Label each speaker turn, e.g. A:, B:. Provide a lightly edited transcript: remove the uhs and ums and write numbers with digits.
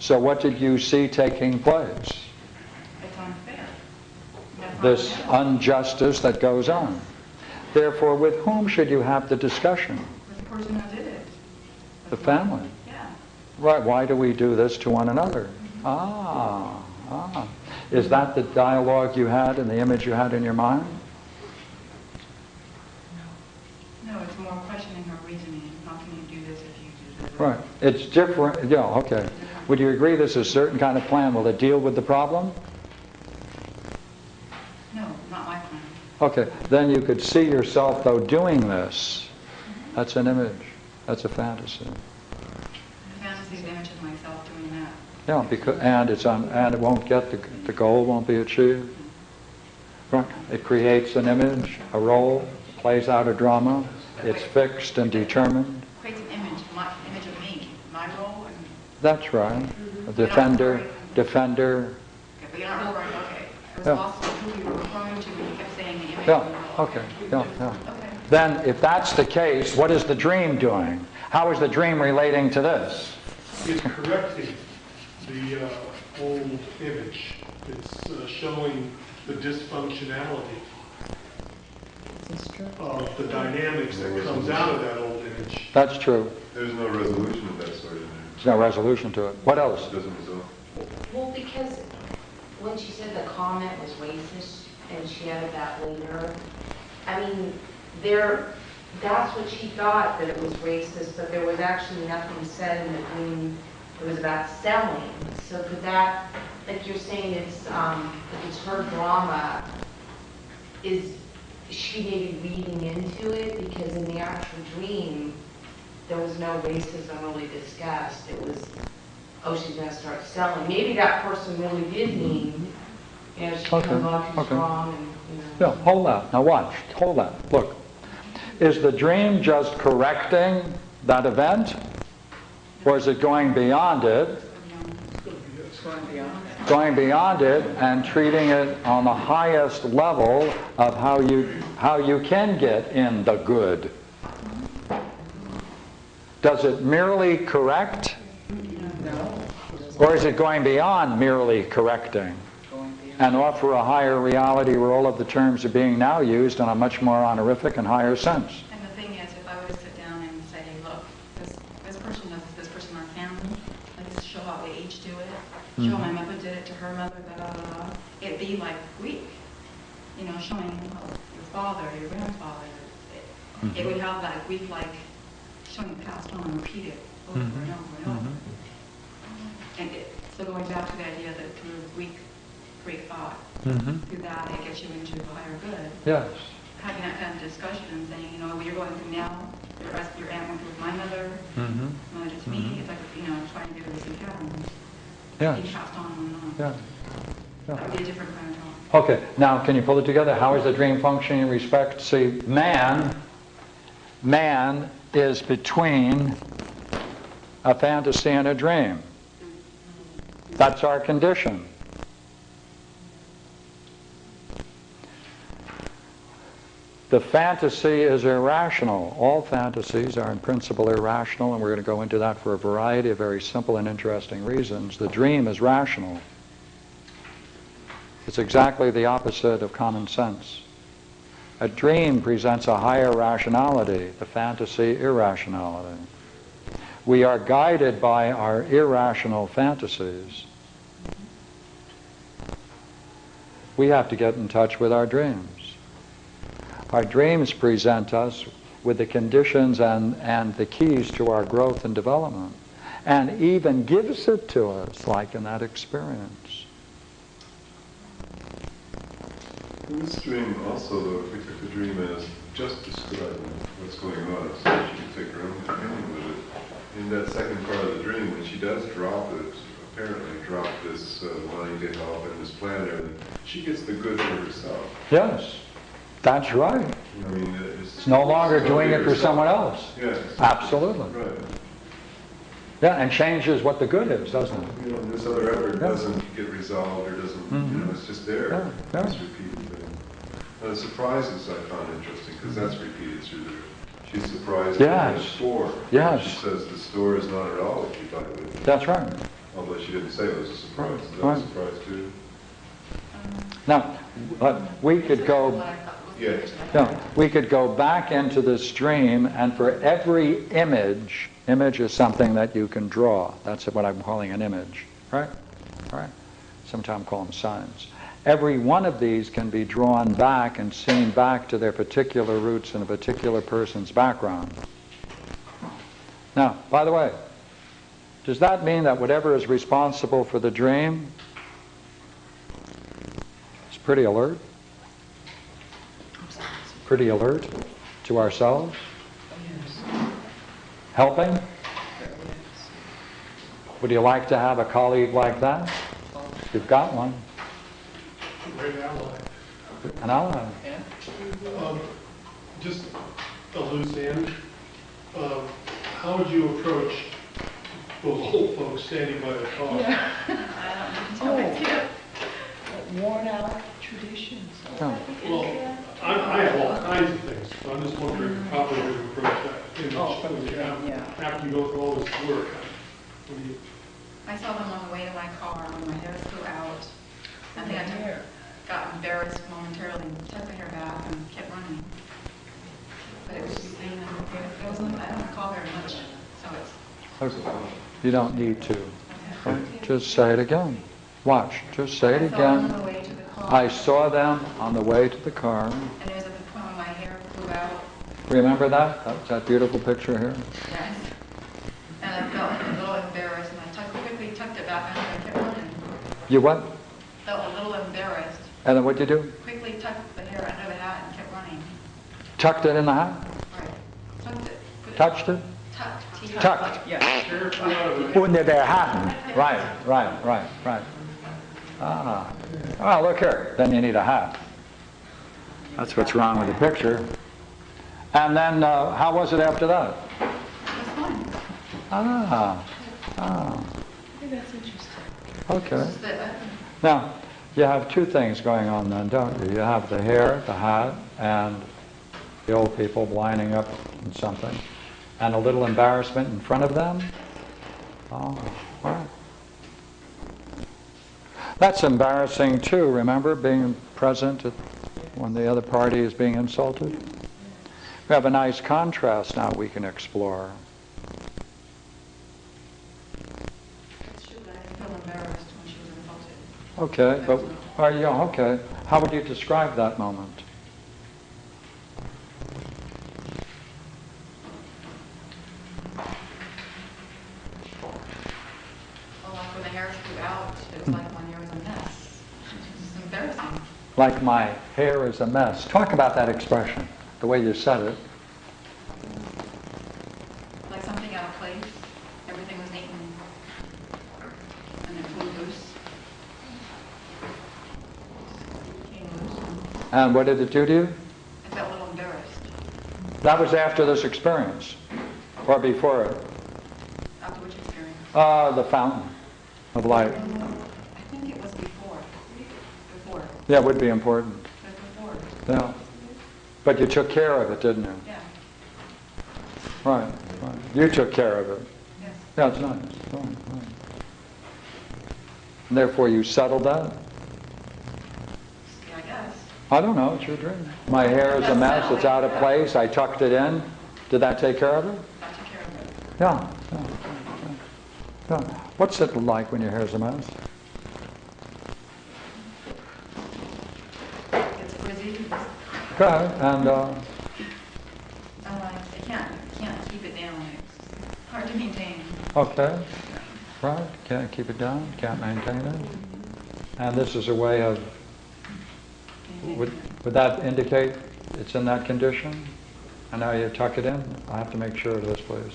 A: So what did you see taking place?
B: It's unfair.
A: This injustice that goes on. Therefore, with whom should you have the discussion?
B: With the person who did it.
A: The family.
B: Yeah.
A: Right, why do we do this to one another? Is that the dialogue you had and the image you had in your mind?
B: No, it's more questioning her reasoning. How can you do this if you do this?
A: Right, it's different, yeah, okay. Would you agree this is a certain kind of plan? Will it deal with the problem?
B: No, not my plan.
A: Okay, then you could see yourself, though, doing this. That's an image. That's a fantasy.
B: The fantasy is the image of myself doing that.
A: Yeah, because and it won't get the goal won't be achieved. Right. It creates an image, a role, plays out a drama. It's fixed and determined.
B: Creates an image, my image of me, my role. And
A: That's right. A defender.
B: okay, but you're not referring. Okay, I was lost on who you were referring to when you kept saying the image.
A: Yeah. Okay. Yeah. Yeah.
B: Okay.
A: Then, if that's the case, what is the dream doing? How is the dream relating to this?
C: It's correcting the old image. It's showing the dysfunctionality of the dynamics that comes out of that old image.
A: That's true.
D: There's no resolution of that sort in there.
A: There's no resolution to it. What else?
D: It doesn't resolve.
E: Well, because when she said the comment was racist and she added that later, I mean, that's what she thought, that it was racist, but there was actually nothing said in the dream. It was about selling. So could that, like you're saying, it's her drama, is she maybe reading into it? Because in the actual dream, there was no racism really discussed. It was, oh, she's going to start selling. Maybe that person really did mean, you know, she comes off, she's strong, and, you know.
A: Yeah, hold that. Now watch. Hold that. Look. Is the dream just correcting that event? Or is it going beyond it? Going beyond it and treating it on the highest level of how you can get in the good. Does it merely correct?
F: No.
A: Or is it going beyond merely correcting and offer a higher reality where all of the terms are being now used in a much more honorific and higher sense?
B: And the thing is, if I were to sit down and say, look, this person does this person in our family, let's show how they each do it, show my mother did it to her mother, it'd be like Greek, you know, showing your father, your grandfather. It would have that Greek-like showing passed on and repeated over and over and over. And so going back to the idea that through Greek thought, through that it gets you into the higher good.
A: Yes.
B: Having that kind of discussion and saying, you know, what you're going through now, your aunt went through with my mother, mother did to me, it's like, you know, trying to give her some patterns.
A: Yes.
B: Being passed on and on.
A: Yeah.
B: That would be a different kind of talk.
A: Okay, now can you pull it together? How is the dream functioning in respect? See, man is between a fantasy and a dream. That's our condition. The fantasy is irrational. All fantasies are in principle irrational, and we're going to go into that for a variety of very simple and interesting reasons. The dream is rational. It's exactly the opposite of common sense. A dream presents a higher rationality, the fantasy irrationality. We are guided by our irrational fantasies. We have to get in touch with our dreams. Our dreams present us with the conditions and the keys to our growth and development, and even gives it to us, like in that experience.
D: In this dream also, though, if we took the dream as just describing what's going on, so she could take her own opinion with it, in that second part of the dream, when she does drop it, apparently drop this wanting to help and this plan and everything, she gets the good for herself.
A: Yes, that's right.
D: I mean,
A: It's no longer doing it for someone else.
D: Yes.
A: Absolutely.
D: Right.
A: Yeah, and changes what the good is, doesn't it?
D: You know, this other effort doesn't get resolved or doesn't, you know, it's just there.
A: Yeah.
D: It's repeated thing. The surprises I found interesting because that's repeated through there. She's surprised at the store.
A: Yes.
D: She says the store is not at all what you thought it would be.
A: That's right.
D: although she didn't say it was a surprise. Is that
A: Right.
D: a surprise too?
A: Now, we could go,
D: Yeah.
A: we could go back into this dream, and for every image is something that you can draw. That's what I'm calling an image, right? Right. Sometimes call them signs. Every one of these can be drawn back and seen back to their particular roots in a particular person's background. Now, by the way, does that mean that whatever is responsible for the dream is pretty alert? Pretty alert to ourselves? Helping? Would you like to have a colleague like that? You've got one.
C: Great ally.
A: An ally.
C: Just a loose end. How would you approach those old folks standing by the car?
F: Worn out traditions.
A: Oh.
C: Well, I have all kinds of things, so I'm just wondering how we would approach that image when you have, after you go through all this work. What do you-
B: I saw them on the way to my car when my hair flew out. I think I got embarrassed momentarily and tucked the hair back and kept running. But it was just, it wasn't, I don't recall very much, so it's,
A: Okay. You don't need to. Right? Just say it again. Watch. Just say it
B: I saw them on
A: again.
B: the way to the car.
A: I saw them on the way to the car.
B: And it was at the point when my hair flew out.
A: Remember that? That beautiful picture here?
B: Yes. And I felt a little embarrassed, and I quickly tucked it back under and kept running.
A: You what?
B: Felt a little embarrassed.
A: And then what'd you do?
B: Quickly tucked the hair under the hat and kept running.
A: Tucked it in the hat?
B: Right. Tucked it. Put
A: Touched it?
B: Tucked. T-
A: Tucked.
C: Hair flew out of the-
A: Under their hat. Right. Ah. Oh, look here. Then you need a hat. That's what's wrong with the picture. And then, how was it after that?
B: It was fun.
A: Ah.
F: That's interesting.
A: Okay.
B: Just that,
A: Now, you have two things going on then, don't you? You have the hair, the hat, and the old people lining up in something, and a little embarrassment in front of them. Oh, wow. That's embarrassing too, remember, being present when the other party is being insulted? We have a nice contrast now we can explore.
B: it's true that I didn't feel embarrassed when she was insulted.
A: Okay, but are you okay? How would you describe that moment?
B: Well, like when the hair flew out, it was like my hair was a mess. It was embarrassing.
A: Like my hair is a mess. Talk about that expression, the way you said it.
B: Like something out of place. Everything was neat and it flew loose. Came loose.
A: And what did it do to you?
B: I felt a little embarrassed.
A: That was after this experience, or before it?
B: After which experience?
A: The fountain of light.
B: I think it was before. Before.
A: Yeah, it would be important.
B: It was before.
A: Yeah. But you took care of it, didn't you?
B: Yeah.
A: Right. You took care of it.
B: Yes.
A: Yeah, it's nice. Right. And therefore you settled that?
B: Yeah, I guess.
A: I don't know, it's your dream. My hair is a mess, it's out of place, I tucked it in. Did that take care of it?
B: I took care of it.
A: Yeah. What's it like when your hair's a mess?
B: It's frizzy.
A: Go ahead, and
B: I can't keep it down. It's hard to maintain.
A: okay, right, can't keep it down, can't maintain it. And this is a way of, would that indicate it's in that condition? And now you tuck it in? I have to make sure of this, please.